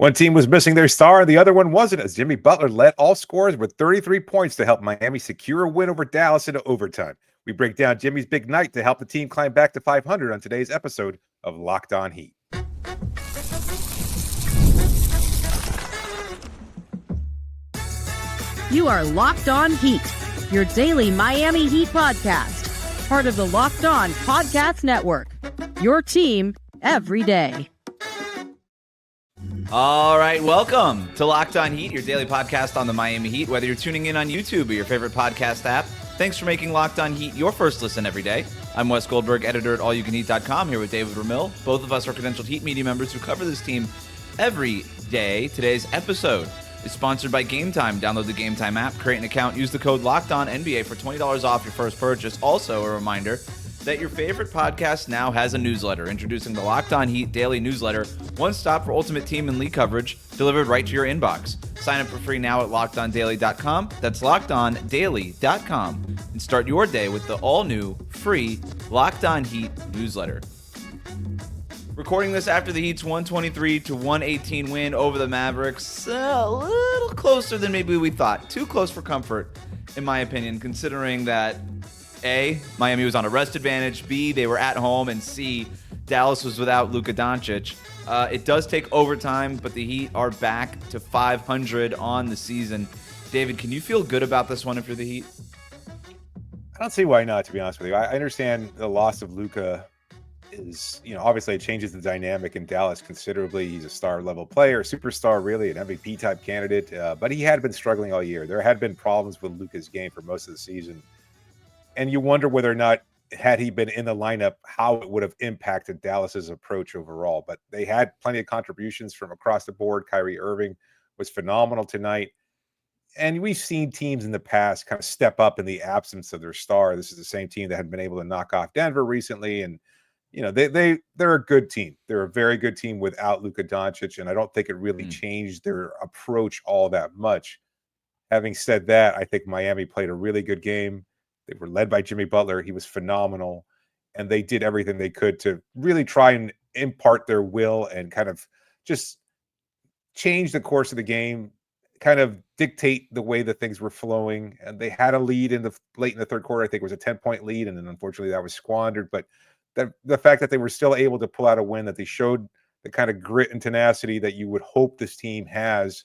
One team was missing their star, and the other one wasn't, as Jimmy Butler led all scorers with 33 points to help Miami secure a win over Dallas into overtime. We break down Jimmy's big night to help the team climb back to 500 on today's episode of Locked On Heat. You are Locked On Heat, your daily Miami Heat podcast, part of the Locked On Podcast Network, your team every day. All right, welcome to Locked On Heat, your daily podcast on the Miami Heat. Whether you're tuning in on YouTube or your favorite podcast app, thanks for making Locked On Heat your first listen every day. I'm Wes Goldberg, editor at allyoucanheat.com, here with David Ramil. Both of us are credentialed Heat media members who cover this team every day. Today's episode is sponsored by Game Time. Download the Game Time app, create an account, use the code LOCKEDONNBA for $20 off your first purchase. Also, a reminder that your favorite podcast now has a newsletter. Introducing the Locked On Heat daily newsletter, one stop for ultimate team and league coverage delivered right to your inbox. Sign up for free now at LockedOnDaily.com. That's LockedOnDaily.com, and start your day with the all-new free Locked On Heat newsletter. Recording this after the Heat's 123-118 win over the Mavericks. A little closer than maybe we thought. Too close for comfort, in my opinion, considering that A, Miami was on a rest advantage, B, they were at home, and C, Dallas was without Luka Doncic. It does take overtime, but the Heat are back to 500 on the season. David, can you feel good about this one if you're the Heat? I don't see why not, to be honest with you. I understand the loss of Luka is, obviously it changes the dynamic in Dallas considerably. He's a star-level player, superstar, really, an MVP-type candidate, but he had been struggling all year. There had been problems with Luka's game for most of the season. And you wonder whether or not, had he been in the lineup, how it would have impacted Dallas's approach overall. But they had plenty of contributions from across the board. Kyrie Irving was phenomenal tonight. And we've seen teams in the past kind of step up in the absence of their star. This is the same team that had been able to knock off Denver recently. And, they're a good team. They're a very good team without Luka Doncic. And I don't think it really changed their approach all that much. Having said that, I think Miami played a really good game. They were led by Jimmy Butler. He was phenomenal. And they did everything they could to really try and impart their will and kind of just change the course of the game, kind of dictate the way that things were flowing. And they had a lead late in the third quarter. I think it was a 10-point lead. And then unfortunately that was squandered. But the fact that they were still able to pull out a win, that they showed the kind of grit and tenacity that you would hope this team has.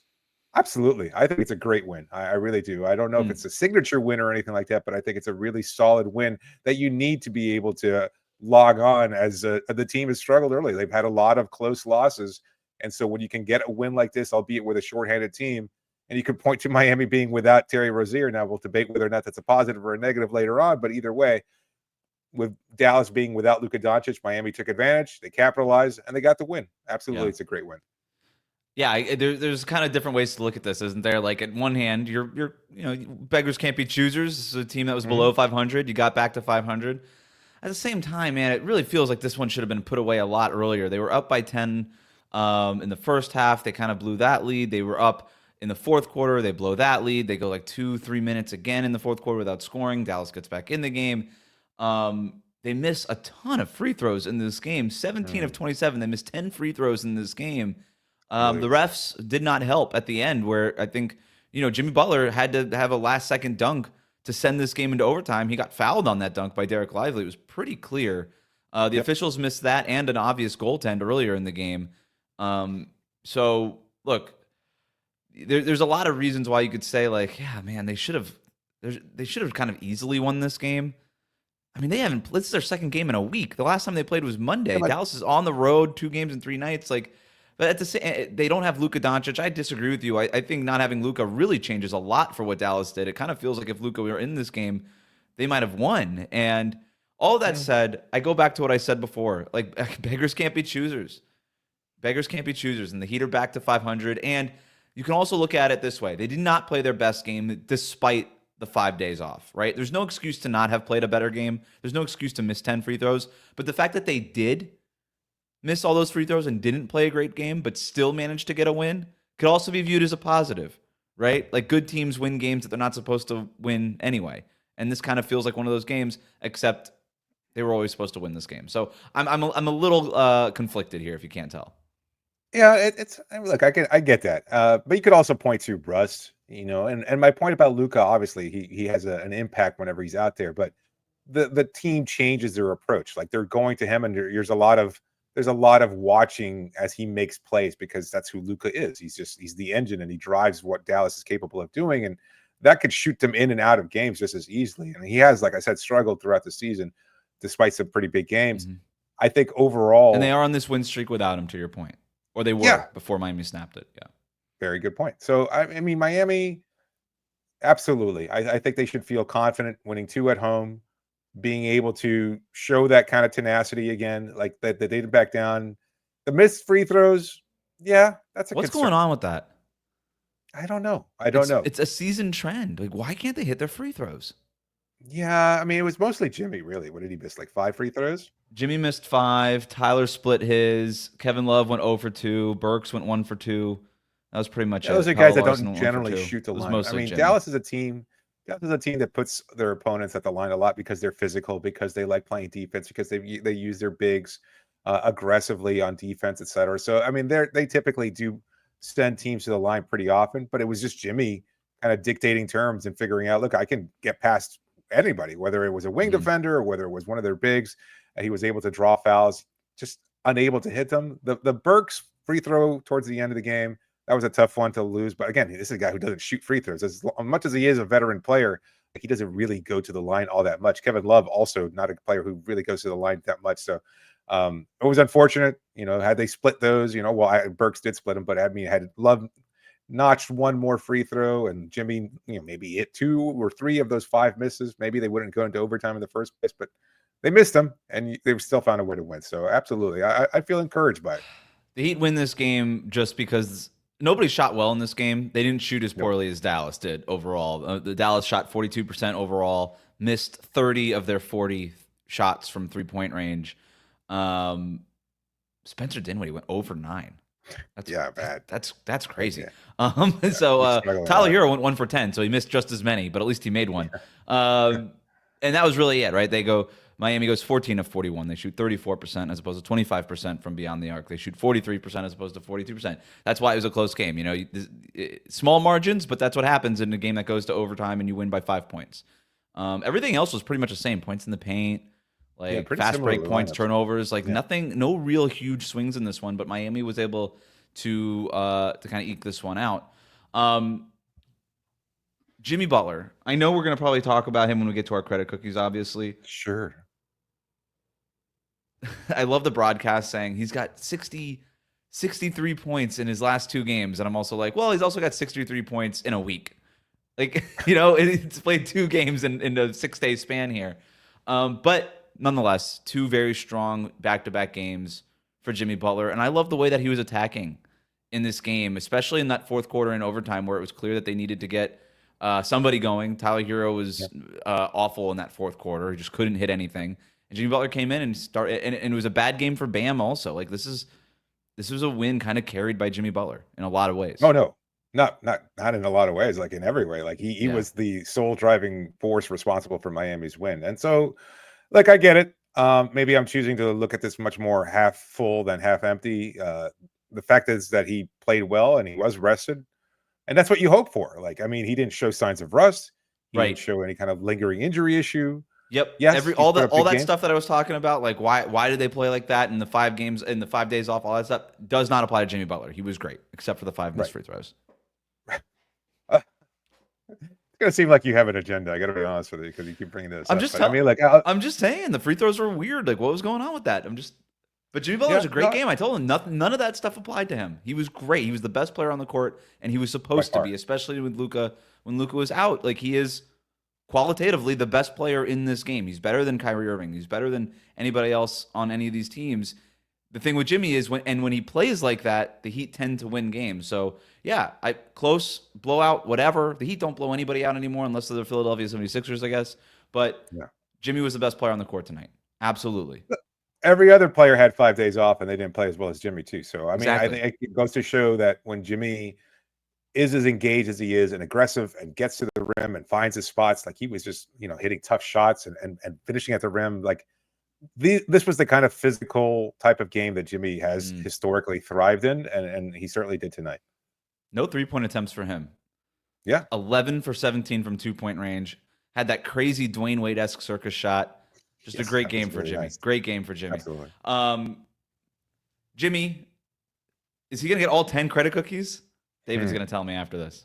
Absolutely. I think it's a great win. I really do. I don't know if it's a signature win or anything like that, but I think it's a really solid win that you need to be able to log on as the team has struggled early. They've had a lot of close losses. And so when you can get a win like this, albeit with a shorthanded team, and you can point to Miami being without Terry Rozier. Now we'll debate whether or not that's a positive or a negative later on, but either way, with Dallas being without Luka Doncic, Miami took advantage, they capitalized, and they got the win. Absolutely, yeah. It's a great win. Yeah, there's kind of different ways to look at this, isn't there? Like at one hand, you're beggars can't be choosers. This is a team that was below 500. You got back to 500. At the same time, man, it really feels like this one should have been put away a lot earlier. They were up by 10 in the first half. They kind of blew that lead. They were up in the fourth quarter. They blow that lead. They go like 2-3 minutes again in the fourth quarter without scoring. Dallas gets back in the game. They miss a ton of free throws in this game. 17 of 27. They missed 10 free throws in this game. The refs did not help at the end, where I think, Jimmy Butler had to have a last-second dunk to send this game into overtime. He got fouled on that dunk by Derek Lively. It was pretty clear. The officials missed that and an obvious goaltend earlier in the game. So, look, there's a lot of reasons why you could say, like, yeah, man, they should have kind of easily won this game. I mean, this is their second game in a week. The last time they played was Monday. Dallas is on the road 2 games in 3 nights. Like, but at the same, they don't have Luka Doncic. I disagree with you. I think not having Luka really changes a lot for what Dallas did. It kind of feels like if Luka were in this game, they might have won. And all that said, I go back to what I said before. Like, beggars can't be choosers. Beggars can't be choosers. And the Heat are back to 500. And you can also look at it this way. They did not play their best game despite the 5 days off, right? There's no excuse to not have played a better game. There's no excuse to miss 10 free throws. But the fact that they did miss all those free throws and didn't play a great game, but still managed to get a win, could also be viewed as a positive, right? Like, good teams win games that they're not supposed to win anyway. And this kind of feels like one of those games, except they were always supposed to win this game. So I'm a little conflicted here, if you can't tell. Yeah, I mean, look, I get that, but you could also point to rust, and my point about Luka, obviously, he has an impact whenever he's out there, but the team changes their approach. Like they're going to him, and there's a lot of watching as he makes plays because that's who Luka is. He's the engine, and he drives what Dallas is capable of doing, and that could shoot them in and out of games just as easily. And he has, like I said, struggled throughout the season, despite some pretty big games. Mhm. I think And they overall, are on this win streak without him, to your point. Or they yeah, were before Miami snapped it. Yeah. very good point. So I mean, Miami, absolutely. I think they should feel confident winning two at home, being able to show that kind of tenacity again, like that they didn't back down. The missed free throws, yeah, that's a What's concern. going on with that? I don't know. I don't It's know. it's a season trend. Like, why can't they hit their free throws? Yeah, I mean, it was mostly Jimmy, really. What did he miss? Like 5 free throws? Jimmy missed 5. Tyler split his. Kevin Love went 0 for 2. Burks went 1 for 2. That was pretty much Yeah, those it. are Pelle guys that Larsson don't went 1 for generally 2. shoot the It was line. I mostly mean, Jimmy. Dallas is a team that puts their opponents at the line a lot because they're physical, because they like playing defense, because they use their bigs aggressively on defense, etc. So I mean, they typically do send teams to the line pretty often, but it was just Jimmy kind of dictating terms and figuring out, look, I can get past anybody, whether it was a wing Mhm. defender or whether it was one of their bigs. He was able to draw fouls, just unable to hit them. The Burks free throw towards the end of the game, that was a tough one to lose. But again, this is a guy who doesn't shoot free throws. As much as he is a veteran player, like, he doesn't really go to the line all that much. Kevin Love, also not a player who really goes to the line that much. So it was unfortunate. Had they split those, well, Burks did split them, but I mean, had Love notched one more free throw and Jimmy, maybe hit 2 or 3 of those 5 misses, maybe they wouldn't go into overtime in the first place, but they missed them and they still found a way to win. So absolutely, I feel encouraged by it. The Heat win this game just because nobody shot well in this game. They didn't shoot as Nope. poorly as Dallas did overall. The Dallas shot 42% overall, missed 30 of their 40 shots from three-point range. Spencer Dinwiddie went 0 for 9. Yeah, bad. That's crazy. Yeah. So He's struggling a Tyler lot. Hero went 1 for 10, so he missed just as many, but at least he made one. And that was really it, right? Miami goes 14 of 41. They shoot 34% as opposed to 25% from beyond the arc. They shoot 43% as opposed to 42%. That's why it was a close game. Small margins, but that's what happens in a game that goes to overtime and you win by 5 points. Everything else was pretty much the same. Points in the paint, Yeah, pretty fast similar break points, lineups. turnovers, Yeah. nothing, no real huge swings in this one. But Miami was able to kind of eke this one out. Jimmy Butler. I know we're going to probably talk about him when we get to our credit cookies, obviously. Sure. I love the broadcast saying he's got 63 points in his last 2 games. And I'm also like, well, he's also got 63 points in a week. It's played 2 games in a 6-day span here. But nonetheless, 2 very strong back-to-back games for Jimmy Butler. And I love the way that he was attacking in this game, especially in that fourth quarter in overtime where it was clear that they needed to get somebody going. Tyler Hero was awful in that fourth quarter. He just couldn't hit anything. And Jimmy Butler came in and started, and it was a bad game for Bam also. This was a win kind of carried by Jimmy Butler in a lot of ways. Oh no, not in a lot of ways, like in every way. Like he was the sole driving force responsible for Miami's win. And so, like, I get it. Maybe I'm choosing to look at this much more half full than half empty. The fact is that he played well and he was rested, and that's what you hope for. Like, I mean, he didn't show signs of rust. He didn't Right. show any kind of lingering injury issue. Yep. Yes, he's All put up that big games. stuff that I was talking about, like why did they play like that in the 5 games in the 5 days off, all that stuff does not apply to Jimmy Butler. He was great, except for the 5 missed free throws. It's gonna seem like you have an agenda. I got to be honest with you because you keep bringing this I'm up. just But I mean, like, I'm just saying the free throws were weird. Like, what was going on with that? But Jimmy Butler was a great game. I told him none of that stuff applied to him. He was great. He was the best player on the court, and he was supposed to be, especially with Luka when Luka was out. Like, he is qualitatively the best player in this game. He's better than Kyrie Irving. He's better than anybody else on any of these teams. The thing with Jimmy is when he plays like that, the Heat tend to win games. So yeah, close, blowout, whatever. The Heat don't blow anybody out anymore unless they're the Philadelphia 76ers, I guess. But Jimmy was the best player on the court tonight. Absolutely. Every other player had 5 days off and they didn't play as well as Jimmy too. So I mean, Exactly. I think it goes to show that when Jimmy is as engaged as he is and aggressive and gets to the rim and finds his spots, like he was just hitting tough shots and finishing at the rim, like this was the kind of physical type of game that Jimmy has Mm. historically thrived in, and he certainly did tonight. No 3-point attempts for him. Yeah. 11 for 17 from 2-point range. Had that crazy Dwayne Wade-esque circus shot. Just a Yes, great that game was for really Jimmy. nice. Great game for Jimmy. Absolutely. Jimmy, is he going to get all 10 credit cookies? David's going to tell me after this.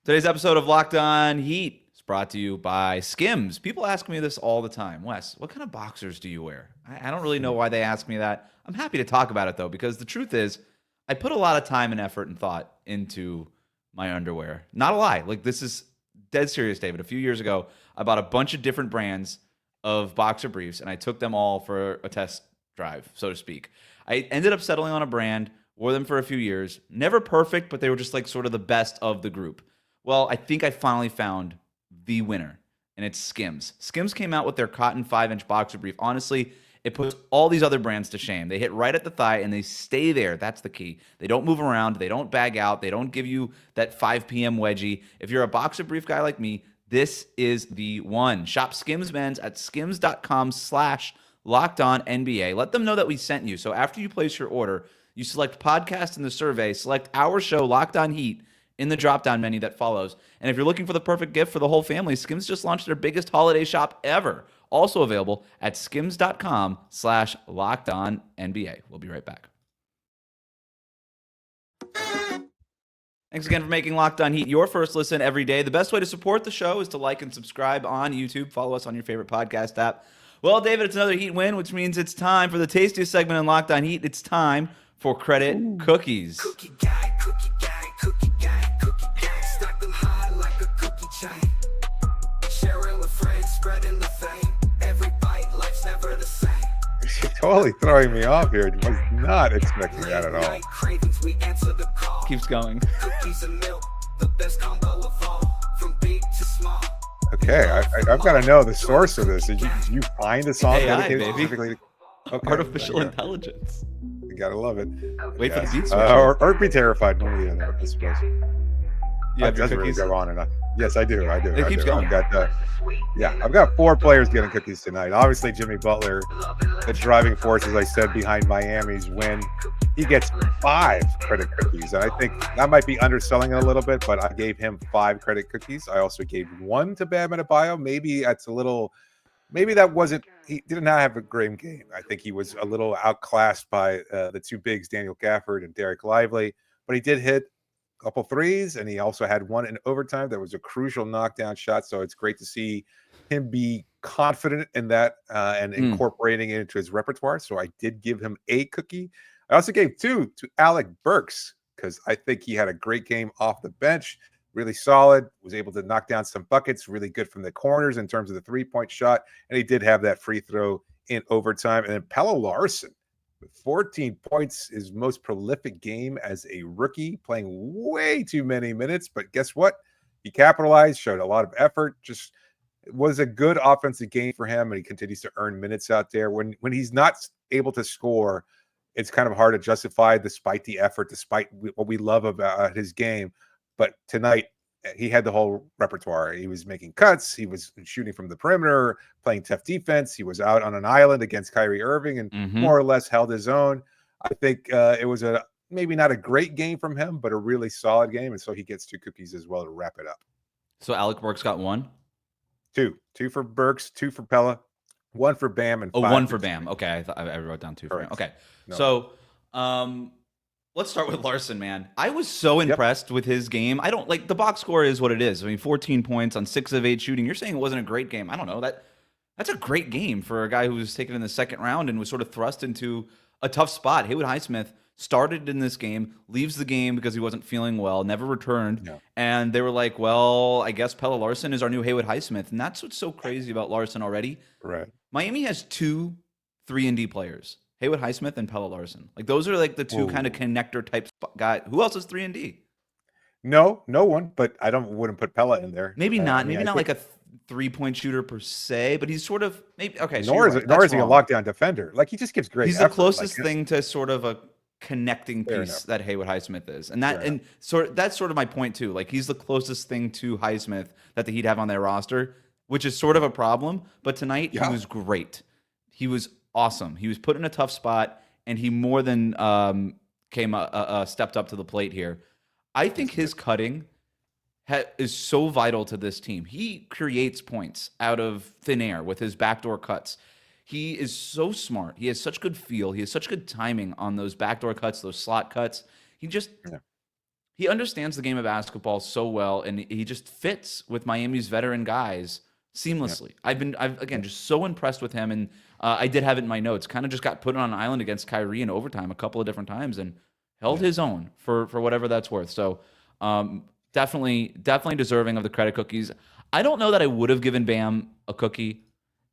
Today's episode of Locked On Heat is brought to you by SKIMS. People ask me this all the time. Wes, what kind of boxers do you wear? I don't really know why they ask me that. I'm happy to talk about it, though, because the truth is I put a lot of time and effort and thought into my underwear. Not a lie. Like, this is dead serious, David. A few years ago, I bought a bunch of different brands of boxer briefs, and I took them all for a test drive, so to speak. I ended up settling on a brand, wore them for a few years. Never perfect, but they were just like sort of the best of the group. Well, I think I finally found the winner, and it's SKIMS. SKIMS came out with their cotton 5-inch boxer brief. Honestly, it puts all these other brands to shame. They hit right at the thigh, and they stay there. That's the key. They don't move around. They don't bag out. They don't give you that 5 p.m. wedgie. If you're a boxer brief guy like me, this is the one. Shop SKIMS Mens at skims.com/LockedOnNBA. Let them know that we sent you. So after you place your order, you select podcast in the survey, select our show, Locked On Heat, in the drop-down menu that follows. And if you're looking for the perfect gift for the whole family, SKIMS just launched their biggest holiday shop ever. Also available at skims.com/LockedOnNBA. We'll be right back. Thanks again for making Locked On Heat your first listen every day. The best way to support the show is to like and subscribe on YouTube. Follow us on your favorite podcast app. Well, David, it's another Heat win, which means it's time for the tastiest segment in Locked On Heat. It's time for Credit Cookies. Cookie guy, cookie guy, cookie guy, cookie guy. Stack them high like a cookie chain. Sharing with friends, spreading the fame. Every bite, life's never the same. You're totally throwing me off here. I was not expecting that at all. Night cravings, we answer the call. Keeps going. Cookies and milk, the best combo of all. From big to small. Okay, I've got to know the source of this. Did you find a song AI, dedicated baby. specifically? Okay, Artificial there you intelligence. go. You gotta love it. Wait for the Yes. beat switch. Or be terrified. One or the other, I suppose. You have your Doesn't really cookies? go on enough. Yes, I do. It keeps going. I've got 4 players getting cookies tonight. Obviously, Jimmy Butler, the driving force, as I said, behind Miami's win. He gets 5 credit cookies, and I think that might be underselling it a little bit, but I gave him 5 credit cookies. I also gave 1 to Bam Adebayo. Maybe that's a little. Maybe that wasn't. He did not have a great game. I think he was a little outclassed by the 2 bigs, Daniel Gafford and Derek Lively, but he did hit couple threes, and he also had 1 in overtime that was a crucial knockdown shot. So it's great to see him be confident in that and incorporating it into his repertoire. So I did give him a cookie. I also gave 2 to Alec Burks because I think he had a great game off the bench, really solid, was able to knock down some buckets, really good from the corners in terms of the 3-point shot, and he did have that free throw in overtime. And then Pelle Larsson, 14 points, his most prolific game as a rookie, playing way too many minutes. But guess what? He capitalized, showed a lot of effort, just was a good offensive game for him, and he continues to earn minutes out there. When he's not able to score, it's kind of hard to justify despite the effort, despite what we love about his game. But tonight, he had the whole repertoire. He was making cuts. He was shooting from the perimeter, playing tough defense. He was out on an island against Kyrie Irving and more or less held his own. I think it was maybe not a great game from him, but a really solid game. And so he gets 2 cookies as well to wrap it up. So Alec Burks got 1? 2 for Burks, 2 for Pella, 1 for Bam, and 5 1 for Bam. Okay, I wrote down 2 for Bam. Okay, No. So let's start with Larsson, man. I was so impressed with his game. I don't like the box score is what it is. I mean, 14 points on 6 of 8 shooting. You're saying it wasn't a great game. I don't know. That's a great game for a guy who was taken in the second round and was sort of thrust into a tough spot. Haywood Highsmith started in this game, leaves the game because he wasn't feeling well, never returned. No. And they were like, well, I guess Pelle Larsson is our new Haywood Highsmith. And that's what's so crazy about Larsson already. Right. Miami has 2 3-and-D players. Haywood Highsmith and Pelle Larsson. Like, those are like the 2 kind of connector type guy. Who else is 3-and-D? No one, but I wouldn't put Pella in there. Maybe not. Maybe I not think, like a 3-point shooter per se, but he's sort of maybe okay. So nor you're is right. he a That's wrong. lockdown defender. Like, he just gives great. He's the effort. closest Like, thing to sort of a connecting Fair piece enough. that Haywood Highsmith is, and that's sort of my point too. Like, he's the closest thing to Highsmith that the Heat have on their roster which is sort of a problem. But tonight Yeah. he was great. He was awesome. He was put in a tough spot, and he more than stepped up to the plate here. I think his cutting is so vital to this team. He creates points out of thin air with his backdoor cuts. He is so smart. He has such good feel. He has such good timing on those backdoor cuts, those slot cuts. He understands the game of basketball so well, and he just fits with Miami's veteran guys seamlessly. Yeah. I've again just so impressed with him, and I did have it in my notes. Kind of just got put on an island against Kyrie in overtime a couple of different times, and held his own for whatever that's worth. So definitely deserving of the credit cookies. I don't know that I would have given Bam a cookie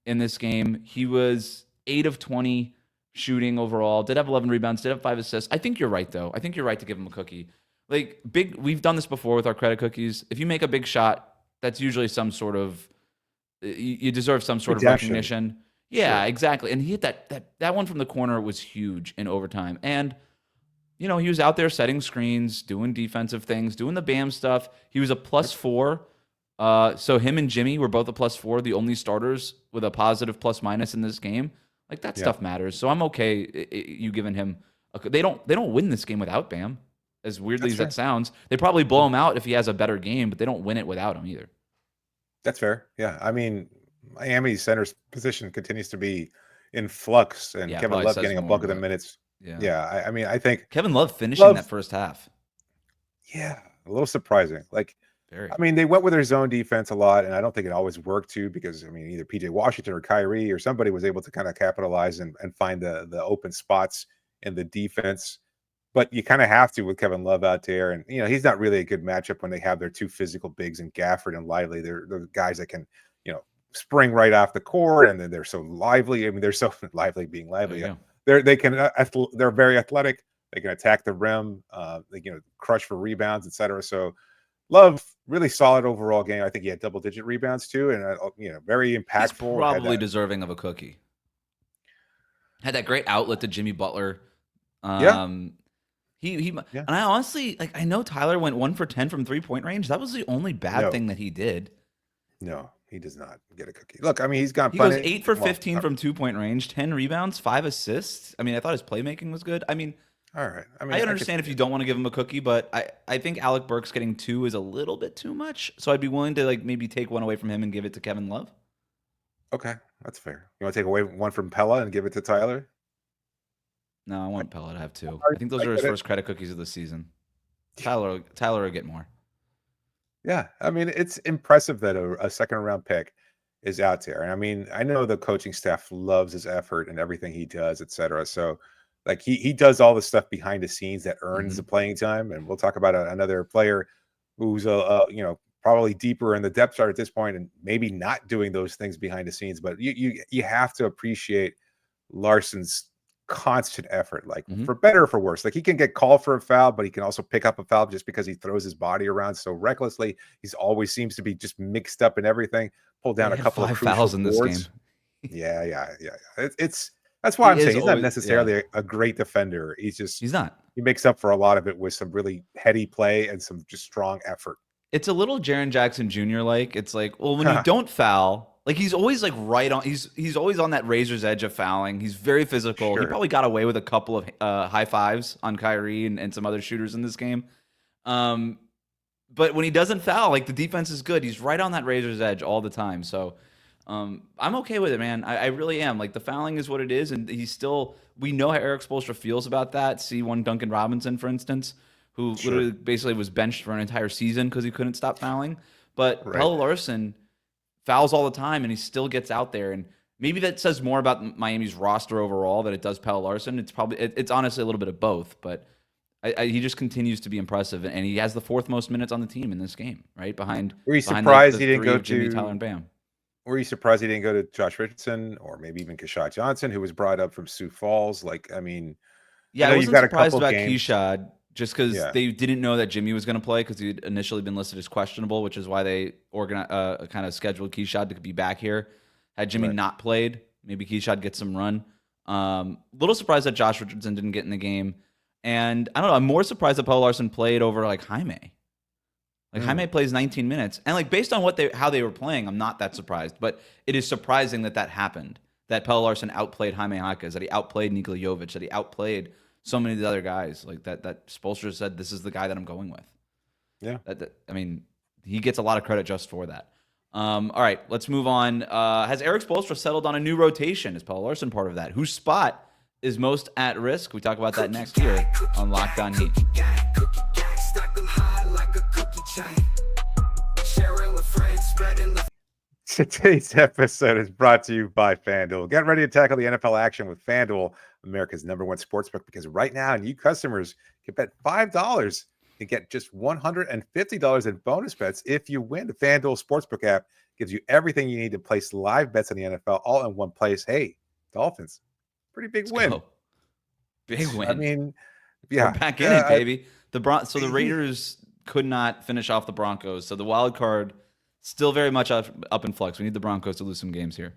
in this game. He was 8 of 20 shooting overall. Did have 11 rebounds. Did have 5 assists. I think you're right though. I think you're right to give him a cookie. Like we've done this before with our credit cookies. If you make a big shot, that's usually some sort of you deserve some sort of recognition. Yeah, exactly. And he hit that one from the corner was huge in overtime. And he was out there setting screens, doing defensive things, doing the Bam stuff. He was a +4. So him and Jimmy were both a +4, the only starters with a positive plus-minus in this game. Like that stuff matters. So I'm okay you giving him they don't win this game without Bam. As weirdly as that sounds, they probably blow him out if he has a better game, but they don't win it without him either. That's fair. Yeah. I mean, Miami's center's position continues to be in flux, and Kevin Love getting a bulk of the minutes. Yeah. I mean, I think Kevin Love finishing that first half. Yeah. A little surprising. Like, very. I mean, they went with their zone defense a lot, and I don't think it always worked too, because I mean, either PJ Washington or Kyrie or somebody was able to kind of capitalize and find the open spots in the defense. But you kind of have to with Kevin Love out there. And, he's not really a good matchup when they have their two physical bigs in Gafford and Lively. They're guys that can, spring right off the court, and then they're so lively. I mean, they're so lively being lively. They're very athletic. They can attack the rim. They crush for rebounds, etc. So Love, really solid overall game. I think he had double-digit rebounds too, and very impactful. He's probably deserving of a cookie. Had that great outlet to Jimmy Butler. He and I honestly, I know Tyler went 1 for 10 from 3-point range. That was the only bad thing that he did. No, he does not get a cookie. Look, I mean, he goes 8 for 15 from 2-point range, 10 rebounds, 5 assists. I mean, I thought his playmaking was good. I mean, all right. I mean, I understand if you don't want to give him a cookie, but I think Alec Burks getting 2 is a little bit too much. So I'd be willing to maybe take 1 away from him and give it to Kevin Love. Okay, that's fair. You want to take away 1 from Pelle and give it to Tyler? No, I want Pelle to have 2. I think those are his first credit cookies of the season. Tyler will get more. Yeah, I mean, it's impressive that a second-round pick is out there. And I mean, I know the coaching staff loves his effort and everything he does, etc. So, he does all the stuff behind the scenes that earns the playing time. And we'll talk about another player who's probably deeper in the depth chart at this point, and maybe not doing those things behind the scenes. But you have to appreciate Larsson's constant effort, for better or for worse. He can get called for a foul, but he can also pick up a foul just because he throws his body around so recklessly. He's always seems to be just mixed up in everything. Pulled down a couple of fouls in this game. Yeah. That's why I'm saying he's not necessarily a great defender. He's not. He makes up for a lot of it with some really heady play and some just strong effort. It's a little Jaren Jackson Jr. It's when you don't foul. He's always right on. He's always on that razor's edge of fouling. He's very physical. He probably got away with a couple of high fives on Kyrie and some other shooters in this game. But when he doesn't foul, the defense is good. He's right on that razor's edge all the time. So I'm okay with it, man. I really am. The fouling is what it is, and he's still. We know how Erik Spoelstra feels about that. See one Duncan Robinson, for instance, who literally basically was benched for an entire season because he couldn't stop fouling. But Pelle Larsson fouls all the time, and he still gets out there. And maybe that says more about Miami's roster overall than it does Pelle Larsson. It's honestly a little bit of both, but he just continues to be impressive, and he has the 4th most minutes on the team in this game, right behind. Were you surprised he didn't go to Jimmy, Tyler, and Bam? Were you surprised he didn't go to Josh Richardson or maybe even Keshad Johnson, who was brought up from Sioux Falls? I wasn't surprised about Keshad. Just because they didn't know that Jimmy was going to play because he'd initially been listed as questionable, which is why they kind of scheduled Keshad to be back here. Had Jimmy not played, maybe Keshad gets some run. Little surprised that Josh Richardson didn't get in the game. And I don't know, I'm more surprised that Pelle Larsson played over Jaime. Like Jaime plays 19 minutes, and like based on how they were playing, I'm not that surprised. But it is surprising that happened. That Pelle Larsson outplayed Jaime Jaquez, that he outplayed Nikola Jovic, that he outplayed so many of the other guys. Like that Spoelstra said, this is the guy that I'm going with. Yeah. I mean, he gets a lot of credit just for that. All right, let's move on. Has Erik Spoelstra settled on a new rotation? Is Pelle Larsson part of that? Whose spot is most at risk? We talk about that next here on Locked On Heat. Today's episode is brought to you by FanDuel. Get ready to tackle the NFL action with FanDuel, America's #1 sportsbook, because right now new customers can bet $5 and get just $150 in bonus bets if you win. The FanDuel Sportsbook app gives you everything you need to place live bets on the NFL all in one place. Hey, Dolphins, pretty big win. Go. Big win. I mean, yeah. We're back in it, baby. So the Raiders could not finish off the Broncos. So the wild card still very much up in flux. We need the Broncos to lose some games here.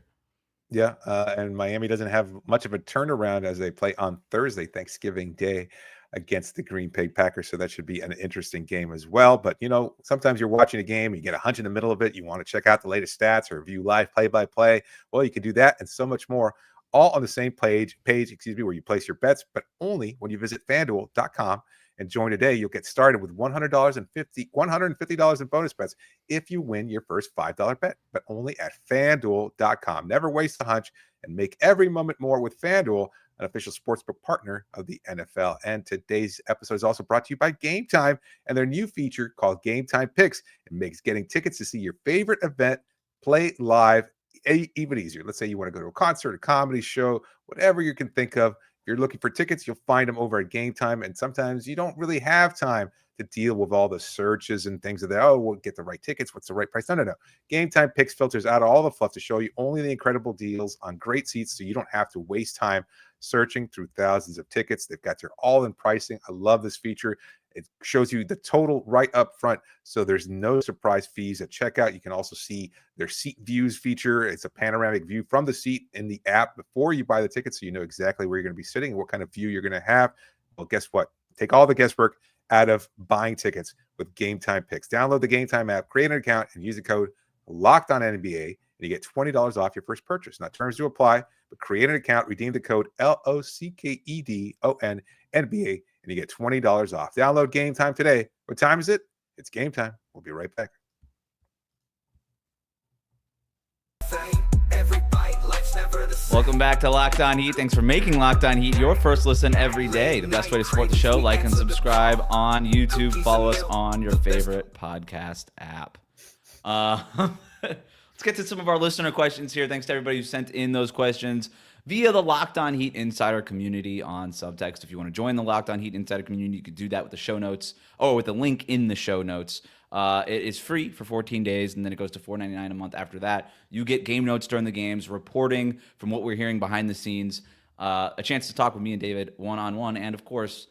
Yeah, and Miami doesn't have much of a turnaround as they play on Thursday, Thanksgiving Day, against the Green Bay Packers. So that should be an interesting game as well. But, you know, sometimes you're watching a game, you get a hunch in the middle of it, you want to check out the latest stats or view live play-by-play. Well, you can do that and so much more, all on the same page, where you place your bets, but only when you visit FanDuel.com and join today. You'll get started with $150 in bonus bets if you win your first $5 bet, but only at FanDuel.com. Never waste a hunch and make every moment more with FanDuel, an official sportsbook partner of the NFL. And today's episode is also brought to you by Game Time and their new feature called Game Time Picks. It makes getting tickets to see your favorite event play live even easier. Let's say you want to go to a concert, a comedy show, whatever you can think of. If you're looking for tickets, you'll find them over at Game Time. And sometimes you don't really have time to deal with all the searches and things of that. Oh, we'll get the right tickets. What's the right price? No. Game Time Picks filters out all the fluff to show you only the incredible deals on great seats, so you don't have to waste time searching through thousands of tickets. They've got their all-in pricing. I love this feature. It shows you the total right up front, so there's no surprise fees at checkout. You can also see their seat views feature. It's a panoramic view from the seat in the app before you buy the ticket, so you know exactly where you're going to be sitting and what kind of view you're going to have. Well, guess what? Take all the guesswork out of buying tickets with Game Time Picks. Download the Game Time app, create an account, and use the code LOCKEDONNBA, and you get $20 off your first purchase. Now, terms do apply, but create an account, redeem the code LOCKEDONNBA, and you get $20 off. Download Game Time today. What time is it? It's game time. We'll be right back. Welcome back to Locked On Heat. Thanks for making Locked On Heat your first listen every day. The best way to support the show, like and subscribe on YouTube. Follow us on your favorite podcast app. Let's get to some of our listener questions here. Thanks to everybody who sent in those questions via the Locked On Heat Insider community on Subtext. If you want to join the Locked On Heat Insider community, you can do that with the show notes or with the link in the show notes. It is free for 14 days, and then it goes to $4.99 a month after that. You get game notes during the games, reporting from what we're hearing behind the scenes, a chance to talk with me and David one-on-one, and, of course,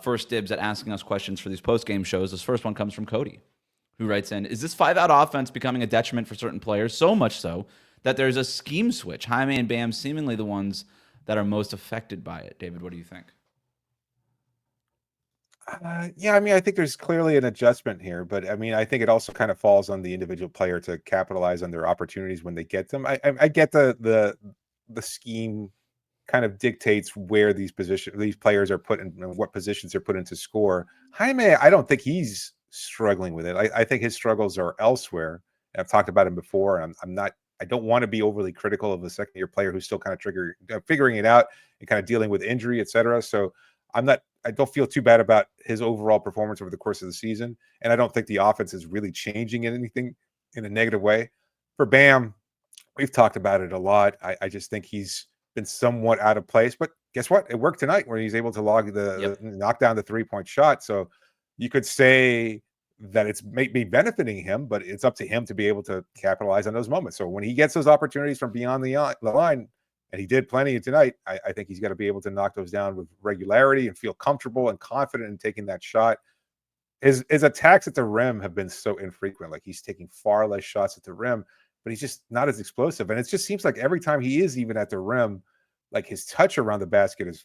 first dibs at asking us questions for these post-game shows. This first one comes from Cody, who writes in, is this 5-out offense becoming a detriment for certain players, so much so that there's a scheme switch? Jaime and Bam seemingly the ones that are most affected by it. David, what do you think? Yeah, I mean, I think there's clearly an adjustment here, but I mean, I think it also kind of falls on the individual player to capitalize on their opportunities when they get them. I get the scheme kind of dictates where these players are put in, what positions they're put into score. Jaime, I don't think he's struggling with it. I think his struggles are elsewhere. And I've talked about him before, and I don't want to be overly critical of a second-year player who's still kind of figuring it out and kind of dealing with injury, et cetera. So I don't feel too bad about his overall performance over the course of the season. And I don't think the offense is really changing anything in a negative way. For Bam, we've talked about it a lot. I just think he's been somewhat out of place. But guess what? It worked tonight where he's able to knock down the three-point shot. So you could say that it's maybe benefiting him, but it's up to him to be able to capitalize on those moments. So when he gets those opportunities from beyond the line, and he did plenty tonight, I think he's got to be able to knock those down with regularity and feel comfortable and confident in taking that shot. His attacks at the rim have been so infrequent. Like, he's taking far less shots at the rim, but he's just not as explosive. And it just seems like every time he is even at the rim, like, his touch around the basket is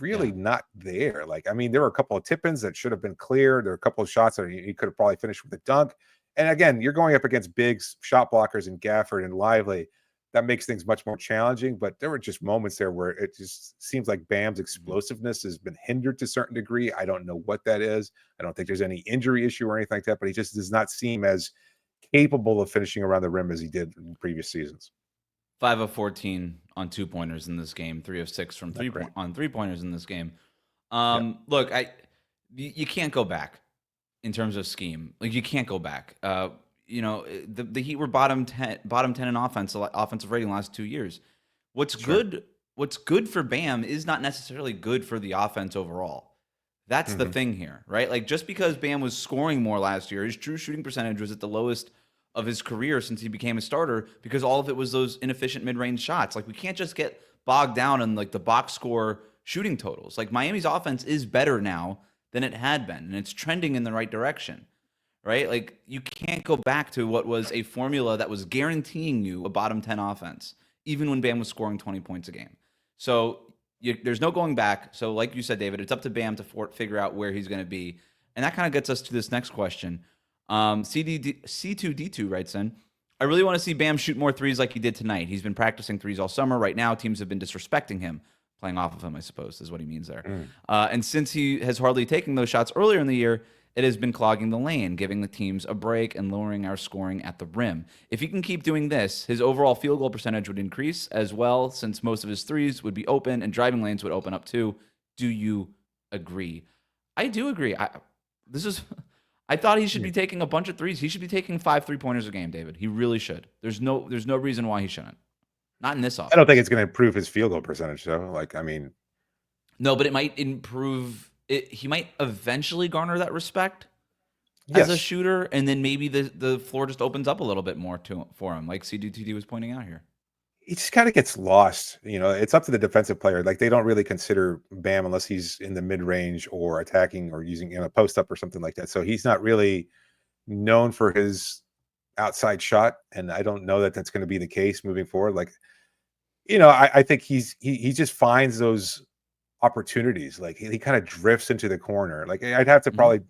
really not there. Like, I mean, there were a couple of tip-ins that should have been cleared. There were a couple of shots that he could have probably finished with a dunk. And again, you're going up against bigs, shot blockers, and Gafford and Lively. That makes things much more challenging. But there were just moments there where it just seems like Bam's explosiveness has been hindered to a certain degree. I don't know what that is. I don't think there's any injury issue or anything like that, but he just does not seem as capable of finishing around the rim as he did in previous seasons. 5 of 14 on 2-pointers in this game, 3 of 6 from on 3-pointers in this game. Look, you can't go back in terms of scheme. Like, you can't go back. You know, the Heat were bottom 10 in offensive rating the last 2 years. What's good for Bam is not necessarily good for the offense overall. That's the thing here, right? Like, just because Bam was scoring more last year, his true shooting percentage was at the lowest of his career since he became a starter, because all of it was those inefficient mid-range shots. Like, we can't just get bogged down in like the box score shooting totals. Like, Miami's offense is better now than it had been, and it's trending in the right direction, right? Like, you can't go back to what was a formula that was guaranteeing you a bottom 10 offense, even when Bam was scoring 20 points a game. So there's no going back. So like you said, David, it's up to Bam to figure out where he's going to be. And that kind of gets us to this next question. C2D2 writes in, I really want to see Bam shoot more threes like he did tonight. He's been practicing threes all summer. Right now, teams have been disrespecting him. Playing off of him, I suppose, is what he means there. And since he has hardly taken those shots earlier in the year, it has been clogging the lane, giving the teams a break and lowering our scoring at the rim. If he can keep doing this, his overall field goal percentage would increase as well, since most of his threes would be open and driving lanes would open up too. Do you agree? I do agree. I thought he should be taking a bunch of threes. He should be taking 5 3-pointers a game, David. He really should. There's no reason why he shouldn't. Not in this offense. I don't think it's going to improve his field goal percentage, though. Like, I mean, no, but it might improve it. He might eventually garner that respect as a shooter, and then maybe the floor just opens up a little bit more for him, like CDTD was pointing out here. He just kind of gets lost. You know, it's up to the defensive player. Like, they don't really consider Bam unless he's in the mid-range or attacking or using a post-up or something like that. So he's not really known for his outside shot, and I don't know that that's going to be the case moving forward. Like, you know, I think he just finds those opportunities. Like, he kind of drifts into the corner. Like, I'd have to probably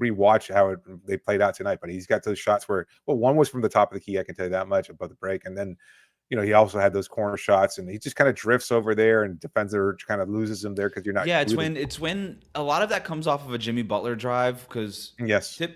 rewatch how they played out tonight, but he's got those shots where, well, one was from the top of the key, I can tell you that much, above the break, and then, you know, he also had those corner shots, and he just kind of drifts over there, and defender kind of loses him there because you're not. Yeah, it's when a lot of that comes off of a Jimmy Butler drive, because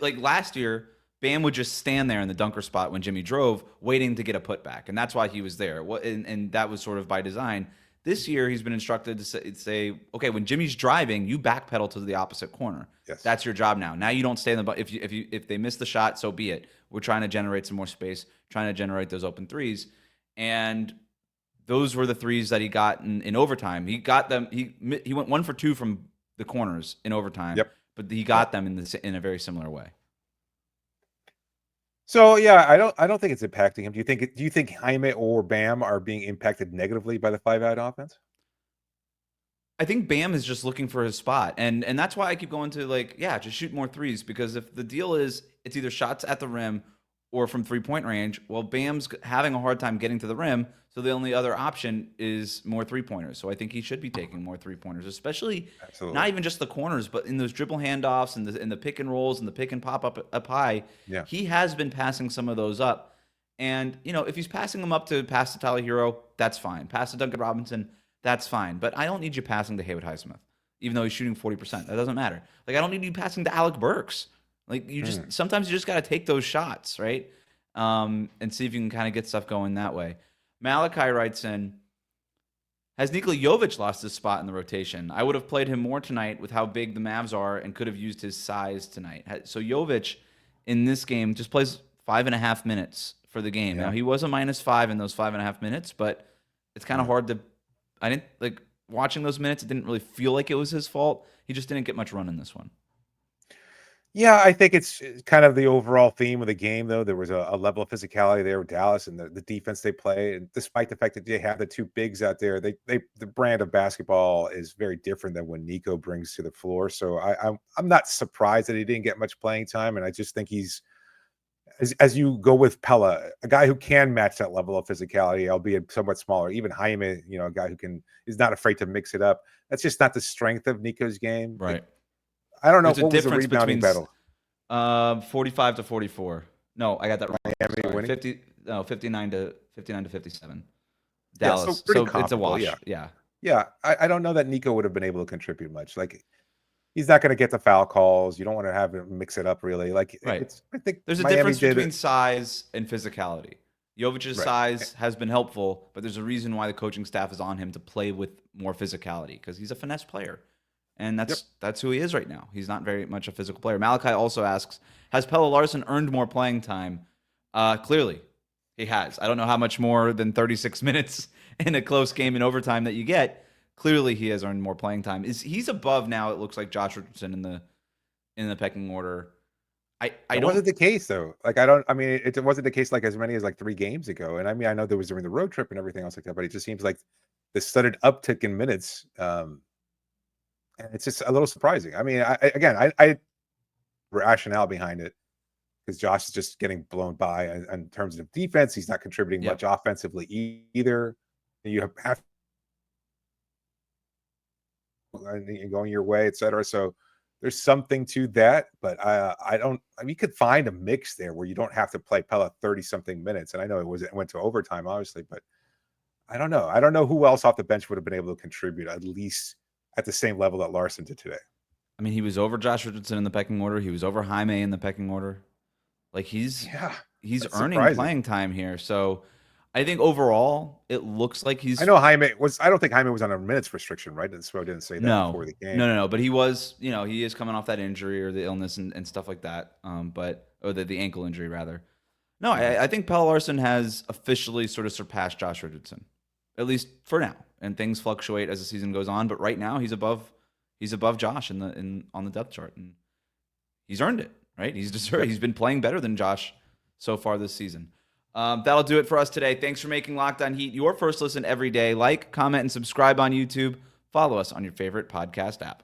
like last year, Bam would just stand there in the dunker spot when Jimmy drove, waiting to get a putback, and that's why he was there. And that was sort of by design. This year, he's been instructed to say, okay, when Jimmy's driving, you backpedal to the opposite corner. Yes. That's your job now. Now you don't stay in the if they miss the shot, so be it. We're trying to generate some more space, trying to generate those open threes. And those were the threes that he got in overtime. He got them. He went 1 for 2 from the corners in overtime. Yep. But he got them in a very similar way. So yeah, I don't think it's impacting him. Do you think Jaime or Bam are being impacted negatively by the 5-out offense? I think Bam is just looking for his spot, and that's why I keep going to just shoot more threes, because if the deal is it's either shots at the rim or from 3-point range, well, Bam's having a hard time getting to the rim, so the only other option is more 3-pointers. So I think he should be taking more 3-pointers, especially not even just the corners, but in those dribble handoffs and the pick and rolls and the pick and pop up high. Yeah. He has been passing some of those up. And, you know, if he's passing them up to pass to Tyler Hero, that's fine. Pass to Duncan Robinson, that's fine. But I don't need you passing to Haywood Highsmith, even though he's shooting 40%. That doesn't matter. Like, I don't need you passing to Alec Burks. Like, sometimes you just got to take those shots, right? And see if you can kind of get stuff going that way. Malachi writes in, has Nikola Jovic lost his spot in the rotation? I would have played him more tonight with how big the Mavs are and could have used his size tonight. So Jovic in this game just plays 5.5 minutes for the game. Yeah. Now, he was a -5 in those 5.5 minutes, but it's kind of hard to, I didn't like watching those minutes. It didn't really feel like it was his fault. He just didn't get much run in this one. Yeah, I think it's kind of the overall theme of the game, though. There was a level of physicality there with Dallas and the defense they play. And despite the fact that they have the 2 bigs out there, the brand of basketball is very different than what Nico brings to the floor. So I'm not surprised that he didn't get much playing time. And I just think he's as you go with Pella, a guy who can match that level of physicality, albeit somewhat smaller. Even Jaime, a guy who is not afraid to mix it up. That's just not the strength of Nico's game. Right. I don't know There's a what was the difference rebounding between battle. 45 to 44. No, I got that wrong. Miami Sorry. winning? 59 to 57. Yeah, Dallas. so pretty It's a comparable, wash. yeah. Yeah. Yeah, I don't know that Nico would have been able to contribute much. Like, he's not going to get the foul calls. You don't want to have him mix it up really. Like, Right. I think There's a Miami difference did between it. size and physicality. Jovic's Right. size has been helpful, but there's a reason why the coaching staff is on him to play with more physicality because he's a finesse player. And that's who he is right now. He's not very much a physical player. Malachi also asks, has Pelle Larsson earned more playing time? Clearly, he has. I don't know how much more than 36 minutes in a close game in overtime that you get. Clearly, he has earned more playing time. He's above now, it looks like, Josh Richardson in the pecking order. It wasn't the case though. Like, it wasn't the case like as many as like 3 games ago. And I know there was during the road trip and everything else like that, but it just seems like the sudden uptick in minutes. And it's just a little surprising. I rationale behind it because Josh is just getting blown by in terms of defense. He's not contributing much offensively either. You have going your way, etc. So there's something to that, but you could find a mix there where you don't have to play Pella 30-something minutes. And I know it went to overtime, obviously, but I don't know. I don't know who else off the bench would have been able to contribute at least at the same level that Larsson did today. I mean, he was over Josh Richardson in the pecking order. He was over Jaime in the pecking order. Like he's earning playing time here. So I think overall it looks like he's. I know Jaime was. I don't think Jaime was on a minutes restriction, right? And Spo didn't say that before the game. No. But he was. He is coming off that injury or the illness and stuff like that. Or the ankle injury rather. No, I think Pelle Larsson has officially sort of surpassed Josh Richardson, at least for now. And things fluctuate as the season goes on, but right now he's above Josh on the depth chart, and he's earned it. Right? He's deserved. He's been playing better than Josh so far this season. That'll do it for us today. Thanks for making Locked On Heat your first listen every day. Like, comment, and subscribe on YouTube. Follow us on your favorite podcast app.